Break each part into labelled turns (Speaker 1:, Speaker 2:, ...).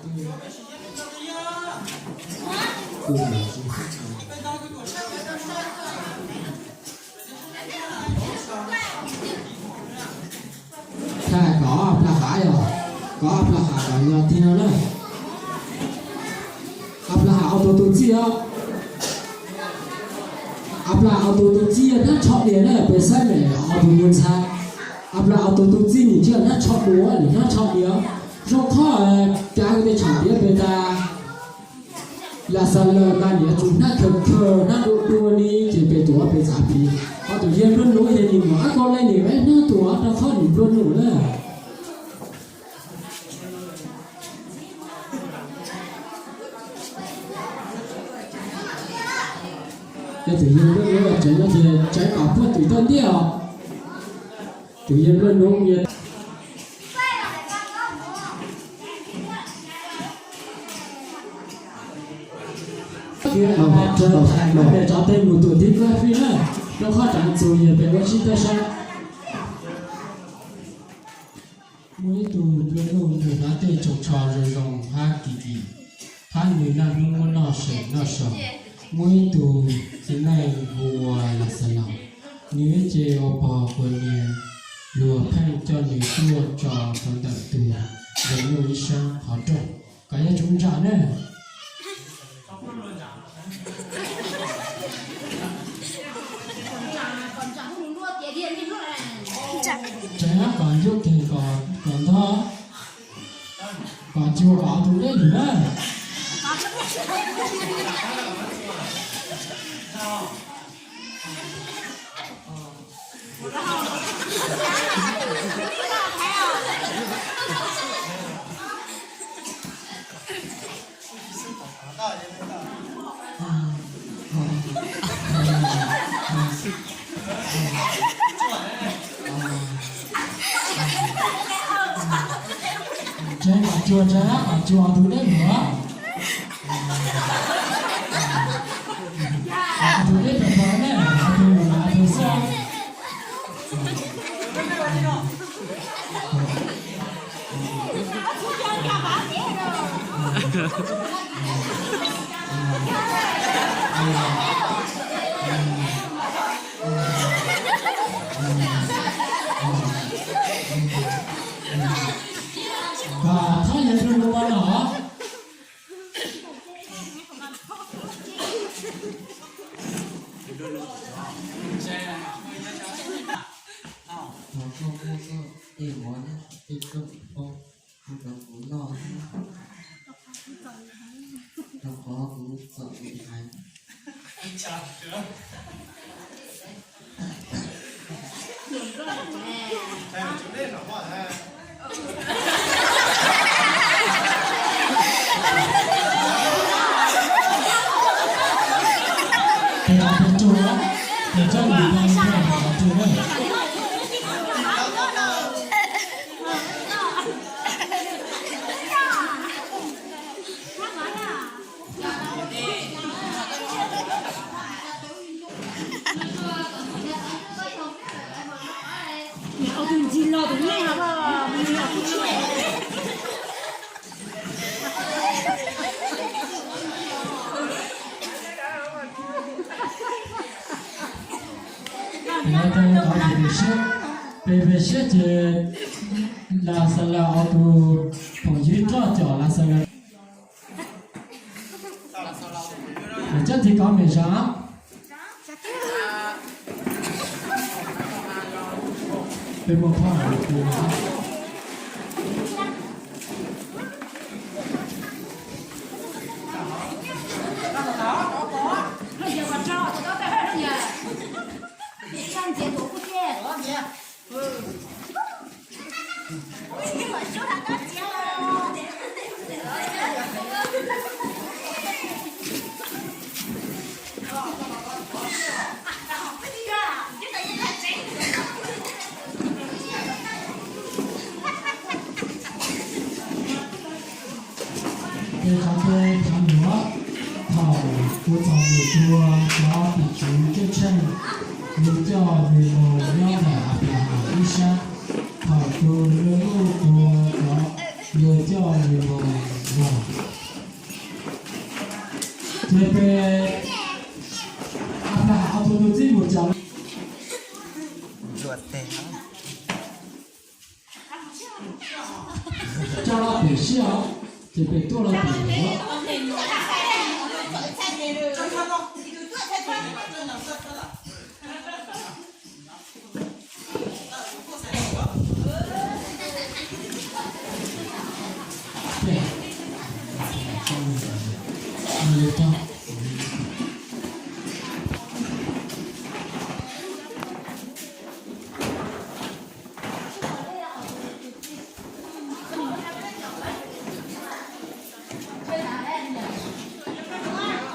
Speaker 1: Thà có là khá rồi, có là khá có nhiều thì nào nữa, là auto tự chia, là auto tự chia nó chọn điểm này về sai này auto muốn sai, là auto tự chia thì chưa nó chọn đũa thì nó chọn điểm, rồi khó cái cái chọn điểm về ta là sao là cái này chúng ta thường nó đua đi chỉ về tuổi về giá trị, họ tự nhiên luôn nổi thì nhìn mà con này thì nó tuổi nó khó nhìn luôn nổi đấy. Tự nhiên luôn là trái nó thì trái cỏ phớt tự thân đi à tự nhiên luôn nông nghiệp kia là họ trở thành để cho tên một tuổi tiếp qua phi nữa nó khó chẳng dù nhiều về quá chi ta sao mỗi tù luôn luôn người đã tên trồng trò rồi rồng ha kỳ ha người nào muốn nó sợ mỗi tù thế này vua là sẵn lòng nếu chế ô bò của nhà lùa thanh cho người chua trò trong tận tù để người sang họ trộn cái nhà chúng trả nè trẻ còn giúp thì còn đó còn chưa có tù đấy nữa trái còn chưa tù đấy nữa tù đấy phải có đấy tù sao và thấy những người bạn nhỏ để cho người ta chùa đấy
Speaker 2: Mẹ đừng gì lo đúng này hả bà mình là cái chuyện
Speaker 1: người ta nói về xét thì là sao là auto phòng dưới cho là sao là chắc thì có mấy sáng bên một khoa để cho tôi thằng nữa thầu của thầu người chua có bị chú chết chân nhưng cho người mồ nhau là đi xa thầu tôi lưu của có người cho người mồ 这边阿拉好多都这么讲。
Speaker 3: ruột tè
Speaker 1: 叫他别笑，这边多了别了。对，没到。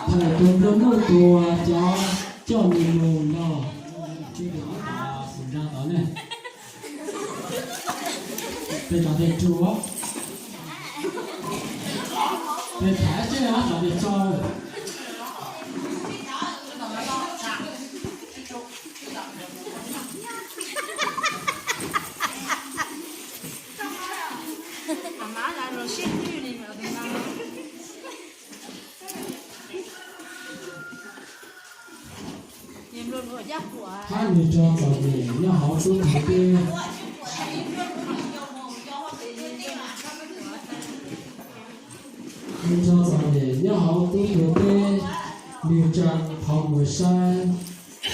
Speaker 1: thằng tôi nó nói tua cho mình nguồn đó chứ đừng có ra đó này để cho thầy chúa để thả chứ á cho để cho
Speaker 2: Má lại rồi xếp như này mà đừng nào. Nhìn luôn vừa giáp của.
Speaker 1: hai người cho vào để nó họ xuống một cái mình cho vào để nó họ xuống một cái điều trang phòng một sai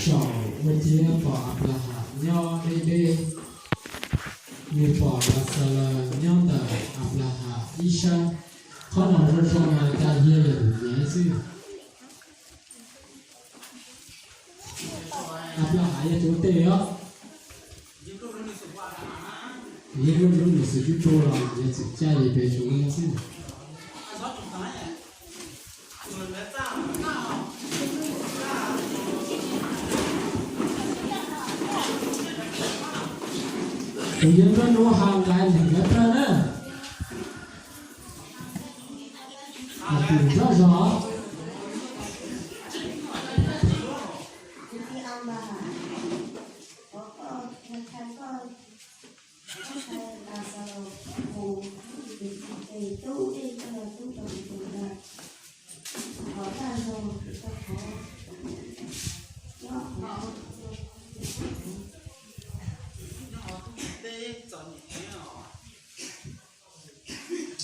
Speaker 1: sổ một chia bỏ là hạt nho đây đây như bỏ là sờ nho tờ là hạt isha khó nào nó cho mà ta hier là nhé chứ là hại chỗ tê á những lúc lúc mình sử dụng cho là những sự cha gì về chúng nó chứ tự nhiên nó hàng cái gì hết trơn á tìm rõ rõ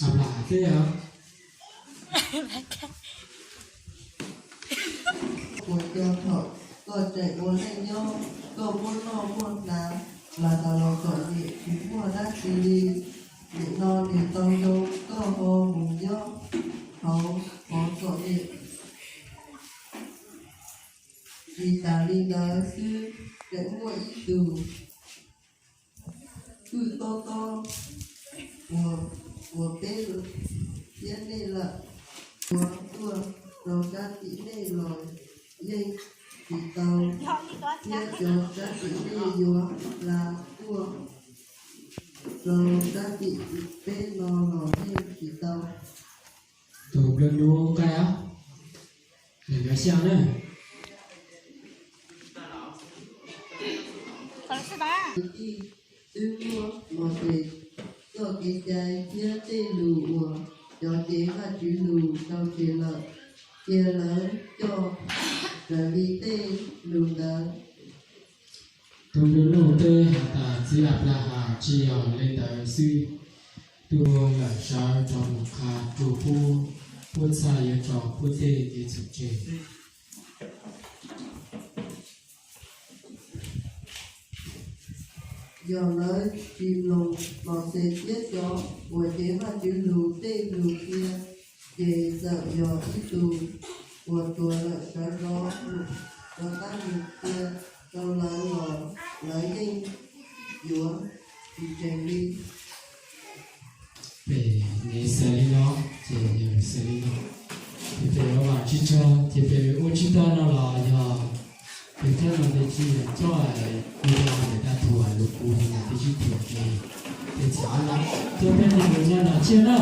Speaker 1: làm lại thế hả?
Speaker 4: Một giờ thọ, còn chạy muốn lên nhau, còn muốn lo muốn nám, là tao lo còn gì, chúng mua đắt đi, để no thì tao đâu, có hồ mùng gió, hậu, có còn gì. Đi ta đi đá sư, để mua ít từ, cứ to, của bé rồi, tiến đây là, của rồi ra tí đây rồi, dây thì tàu chia cho ra tí đây rồi là của rồi ra tí bên nó dây thì tàu
Speaker 1: tụi lên đua cái á để cái xe này
Speaker 4: đi tư mua một thì có cái trái chia tê lù cho chế và chữ lù sau chế lợi chia lớn cho rồi đi tê lù lớn
Speaker 1: tụi lên đua tê hạ tà chỉ là hà chỉ lên tới suy tụi là sao cho một khá tụi phu sai cho phu tê để thực chế
Speaker 4: do nói chim lùng nó sẽ tiết cho buổi chế và chữ lù tê lù kia về sợ do ít tù của tua lợi cái đó nó tác nghiệp kia câu lớn ngỏ lấy nhanh dúa thì chạy đi
Speaker 1: để nghe xử lý nó thì nhờ xử lý nó thì về nó bảo chi cho thì về ô chi cho nó là nhờ thì theo là để chi cho người ta thua lục u thì chi thua thì chả lắm cho nên là người nhà là chia đó